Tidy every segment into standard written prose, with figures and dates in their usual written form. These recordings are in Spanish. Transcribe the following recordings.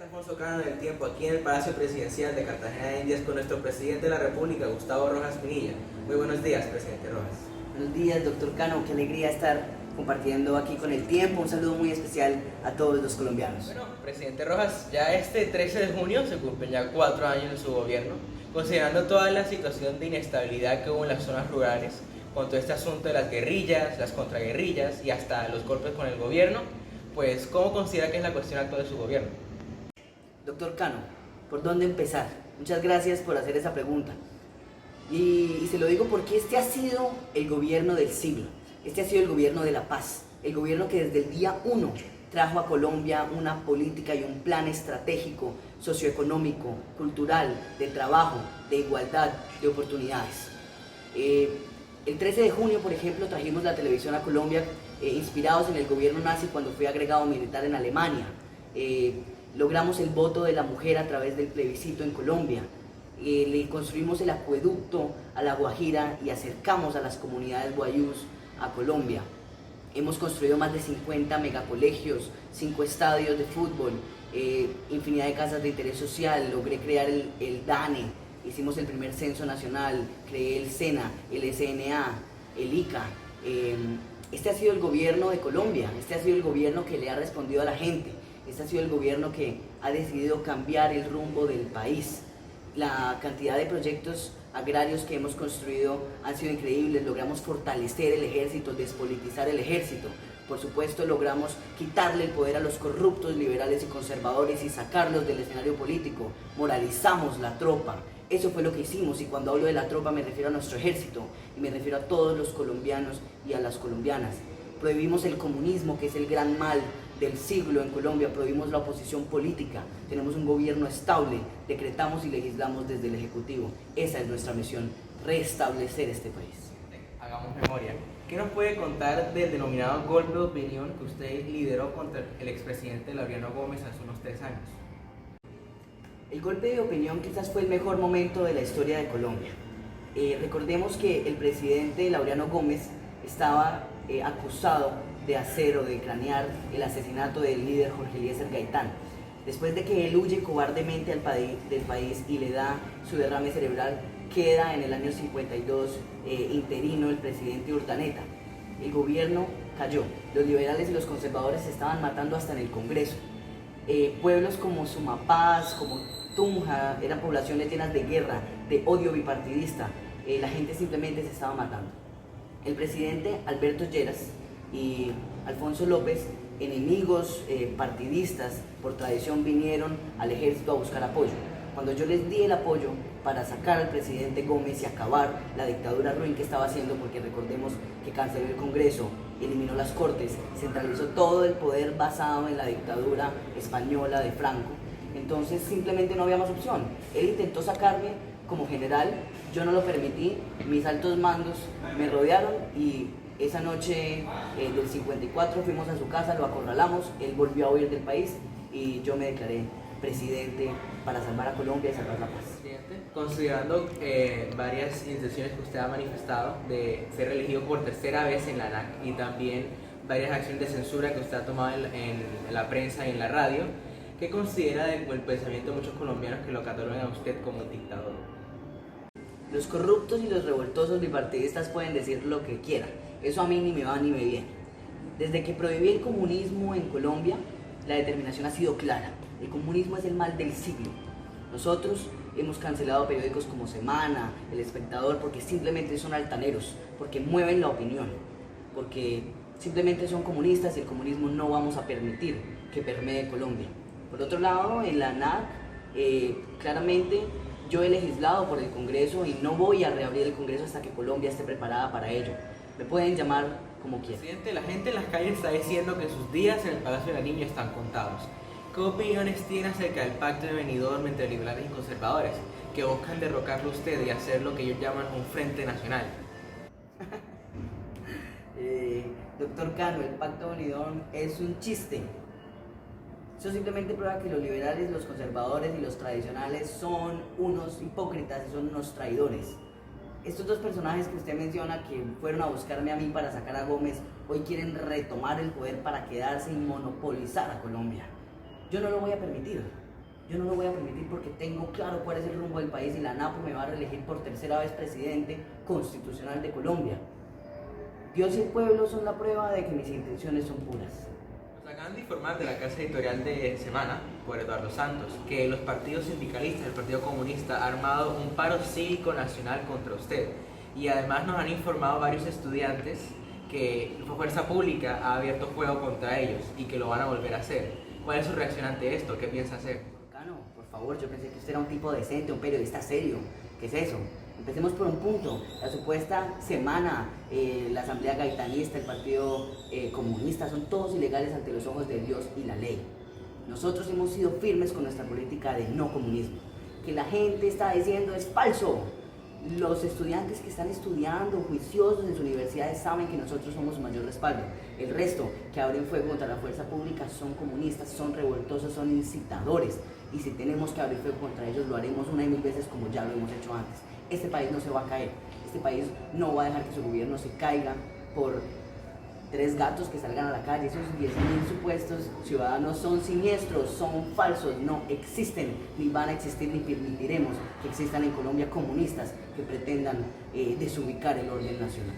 Alfonso Cano en el tiempo aquí en el Palacio Presidencial de Cartagena de Indias con nuestro presidente de la República, Gustavo Rojas Pinilla. Muy buenos días, presidente Rojas. Buenos días, doctor Cano. Qué alegría estar compartiendo aquí con el tiempo. Un saludo muy especial a todos los colombianos. Bueno, presidente Rojas, ya este 13 de junio se cumplen ya 4 años de su gobierno. Considerando toda la situación de inestabilidad que hubo en las zonas rurales, con todo este asunto de las guerrillas, las contraguerrillas y hasta los golpes con el gobierno, pues ¿cómo considera que es la cuestión actual de su gobierno? Doctor Cano, ¿por dónde empezar? Muchas gracias por hacer esa pregunta. Y se lo digo porque este ha sido el gobierno del siglo. Este ha sido el gobierno de la paz. El gobierno que desde el día 1 trajo a Colombia una política y un plan estratégico, socioeconómico, cultural, de trabajo, de igualdad, de oportunidades. El 13 de junio, por ejemplo, trajimos la televisión a Colombia inspirados en el gobierno nazi cuando fue agregado militar en Alemania. Logramos el voto de la mujer a través del plebiscito en Colombia. Le construimos el acueducto a La Guajira y acercamos a las comunidades guayús a Colombia. Hemos construido más de 50 megacolegios, 5 estadios de fútbol, infinidad de casas de interés social. Logré crear el DANE, hicimos el primer censo nacional, creé el SENA, el SNA, el ICA. Este ha sido el gobierno de Colombia, este ha sido el gobierno que le ha respondido a la gente, este ha sido el gobierno que ha decidido cambiar el rumbo del país. La cantidad de proyectos agrarios que hemos construido han sido increíbles. Logramos fortalecer el ejército, despolitizar el ejército. Por supuesto, logramos quitarle el poder a los corruptos, liberales y conservadores y sacarlos del escenario político. Moralizamos la tropa. Eso fue lo que hicimos, y cuando hablo de la tropa me refiero a nuestro ejército y me refiero a todos los colombianos y a las colombianas. Prohibimos el comunismo, que es el gran mal del siglo en Colombia. Prohibimos la oposición política, tenemos un gobierno estable, decretamos y legislamos desde el Ejecutivo. Esa es nuestra misión, restablecer este país. Hagamos memoria. ¿Qué nos puede contar del denominado golpe de opinión que usted lideró contra el expresidente Laureano Gómez hace unos 3 años? El golpe de opinión quizás fue el mejor momento de la historia de Colombia. Recordemos que el presidente Laureano Gómez estaba acusado de hacer o de cranear el asesinato del líder Jorge Eliezer Gaitán. Después de que él huye cobardemente del país y le da su derrame cerebral, queda en el año 52 interino el presidente Urdaneta. El gobierno cayó, los liberales y los conservadores se estaban matando hasta en el Congreso. Pueblos como Sumapaz, como Tunja, eran poblaciones llenas de guerra, de odio bipartidista. La gente simplemente se estaba matando. El presidente Alberto Lleras y Alfonso López, enemigos partidistas por tradición, vinieron al ejército a buscar apoyo. Cuando yo les di el apoyo para sacar al presidente Gómez y acabar la dictadura ruin que estaba haciendo, porque recordemos que canceló el Congreso, eliminó las Cortes, centralizó todo el poder basado en la dictadura española de Franco, entonces simplemente no había más opción. Él intentó sacarme como general, yo no lo permití, mis altos mandos me rodearon y esa noche del 54 fuimos a su casa, lo acorralamos, él volvió a huir del país y yo me declaré presidente para salvar a Colombia y salvar la paz. Considerando varias intenciones que usted ha manifestado de ser elegido por 3.ª vez en la ANAC y también varias acciones de censura que usted ha tomado en la prensa y en la radio, ¿qué considera del pensamiento de muchos colombianos que lo catalogan a usted como un dictador? Los corruptos y los revoltosos bipartidistas pueden decir lo que quieran, eso a mí ni me va ni me viene. Desde que prohibí el comunismo en Colombia, la determinación ha sido clara. El comunismo es el mal del siglo. Nosotros hemos cancelado periódicos como Semana, El Espectador, porque simplemente son altaneros, porque mueven la opinión, porque simplemente son comunistas y el comunismo no vamos a permitir que permee Colombia. Por otro lado, en la ANAC, claramente yo he legislado por el Congreso y no voy a reabrir el Congreso hasta que Colombia esté preparada para ello. Me pueden llamar como quieran. Presidente, la gente en las calles está diciendo que sus días en el Palacio de la Niña están contados. ¿Qué opiniones tiene acerca del pacto de Benidorm entre liberales y conservadores, que buscan derrocarlo usted y hacer lo que ellos llaman un frente nacional? Doctor Cano, el pacto de Benidorm es un chiste. Eso simplemente prueba que los liberales, los conservadores y los tradicionales son unos hipócritas y son unos traidores. Estos dos personajes que usted menciona, que fueron a buscarme a mí para sacar a Gómez, hoy quieren retomar el poder para quedarse y monopolizar a Colombia. Yo no lo voy a permitir. Yo no lo voy a permitir porque tengo claro cuál es el rumbo del país y la ANAPO me va a reelegir por tercera vez presidente constitucional de Colombia. Dios y el pueblo son la prueba de que mis intenciones son puras. Nos acaban de informar de la casa editorial de Semana, por Eduardo Santos, que los partidos sindicalistas, el Partido Comunista, ha armado un paro cívico nacional contra usted. Y además nos han informado varios estudiantes que la Fuerza Pública ha abierto fuego contra ellos y que lo van a volver a hacer. ¿Cuál es su reacción ante esto? ¿Qué piensa hacer? Cano, por favor, yo pensé que usted era un tipo decente, un periodista serio. ¿Qué es eso? Empecemos por un punto. La supuesta Semana, la Asamblea Gaitanista, el Partido Comunista, son todos ilegales ante los ojos de Dios y la ley. Nosotros hemos sido firmes con nuestra política de no comunismo. Que la gente está diciendo es falso. Los estudiantes que están estudiando, juiciosos en sus universidades, saben que nosotros somos su mayor respaldo. El resto que abren fuego contra la fuerza pública son comunistas, son revoltosos, son incitadores. Y si tenemos que abrir fuego contra ellos, lo haremos una y mil veces como ya lo hemos hecho antes. Este país no se va a caer. Este país no va a dejar que su gobierno se caiga por 3 gatos que salgan a la calle. Esos 10.000 supuestos ciudadanos son siniestros, son falsos, no existen, ni van a existir, ni permitiremos que existan en Colombia comunistas que pretendan desubicar el orden nacional.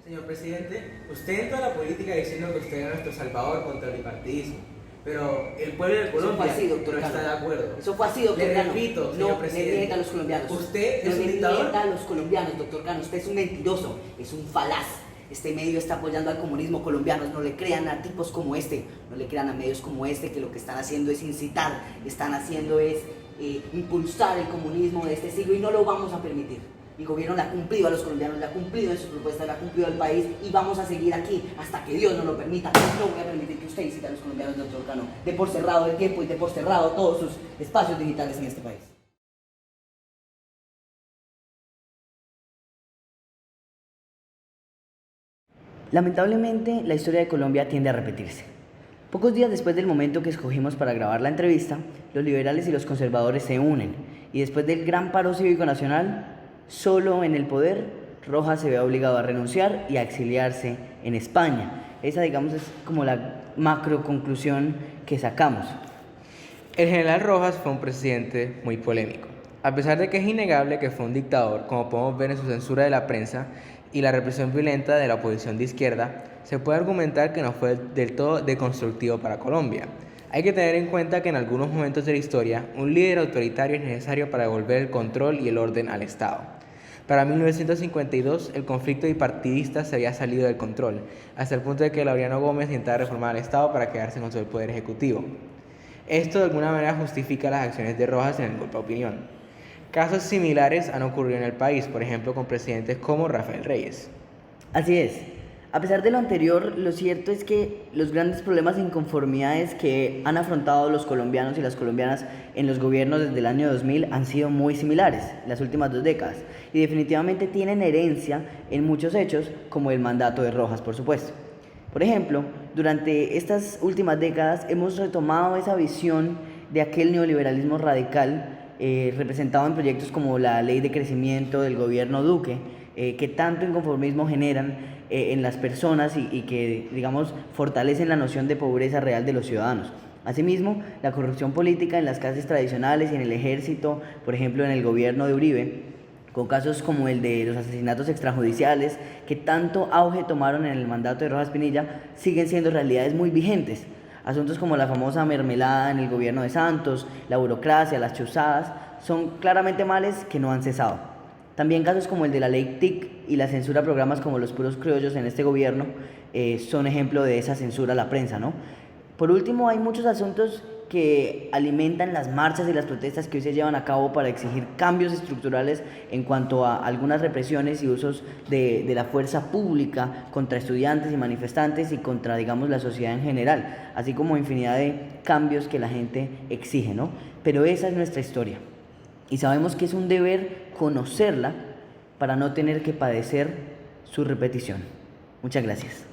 Señor presidente, usted entra a la política diciendo que usted es nuestro salvador contra el bipartidismo, pero el pueblo de Colombia no está de acuerdo. Eso fue así, doctor Cano. Repito, señor no presidente. le mienta a los colombianos. Usted es no un le dictador. mienta a los colombianos, doctor Cano. Usted es un mentiroso, es un falaz. Este medio está apoyando al comunismo colombiano. No le crean a tipos como este, no le crean a medios como este, que lo que están haciendo es incitar, están haciendo es impulsar el comunismo de este siglo y no lo vamos a permitir. Mi gobierno le ha cumplido a los colombianos, le ha cumplido en su propuesta, le ha cumplido al país y vamos a seguir aquí hasta que Dios nos lo permita. No voy a permitir que usted incite a los colombianos, doctor Cano. De por cerrado el tiempo y de por cerrado todos sus espacios digitales en este país. Lamentablemente, la historia de Colombia tiende a repetirse. Pocos días después del momento que escogimos para grabar la entrevista, los liberales y los conservadores se unen y después del gran paro cívico nacional, solo en el poder, Rojas se ve obligado a renunciar y a exiliarse en España. Esa, digamos, es como la macro conclusión que sacamos. El general Rojas fue un presidente muy polémico. A pesar de que es innegable que fue un dictador, como podemos ver en su censura de la prensa y la represión violenta de la oposición de izquierda, se puede argumentar que no fue del todo deconstructivo para Colombia. Hay que tener en cuenta que en algunos momentos de la historia, un líder autoritario es necesario para devolver el control y el orden al Estado. Para 1952, el conflicto bipartidista se había salido del control, hasta el punto de que Laureano Gómez intentaba reformar el Estado para quedarse con todo el poder ejecutivo. Esto de alguna manera justifica las acciones de Rojas en el golpe de opinión. Casos similares han ocurrido en el país, por ejemplo con presidentes como Rafael Reyes. Así es. A pesar de lo anterior, lo cierto es que los grandes problemas e inconformidades que han afrontado los colombianos y las colombianas en los gobiernos desde el año 2000 han sido muy similares, las últimas 2 décadas, y definitivamente tienen herencia en muchos hechos, como el mandato de Rojas, por supuesto. Por ejemplo, durante estas últimas décadas hemos retomado esa visión de aquel neoliberalismo radical representado en proyectos como la Ley de Crecimiento del gobierno Duque, que tanto inconformismo generan en las personas y que, digamos, fortalecen la noción de pobreza real de los ciudadanos. Asimismo, la corrupción política en las clases tradicionales y en el ejército, por ejemplo en el gobierno de Uribe, con casos como el de los asesinatos extrajudiciales, que tanto auge tomaron en el mandato de Rojas Pinilla, siguen siendo realidades muy vigentes. Asuntos como la famosa mermelada en el gobierno de Santos, la burocracia, las chuzadas, son claramente males que no han cesado. También casos como el de la ley TIC y la censura a programas como Los Puros Criollos en este gobierno son ejemplo de esa censura a la prensa, ¿no? Por último, hay muchos asuntos que alimentan las marchas y las protestas que hoy se llevan a cabo para exigir cambios estructurales en cuanto a algunas represiones y usos de la fuerza pública contra estudiantes y manifestantes y contra, digamos, la sociedad en general, así como infinidad de cambios que la gente exige, ¿no? Pero esa es nuestra historia y sabemos que es un deber conocerla para no tener que padecer su repetición. Muchas gracias.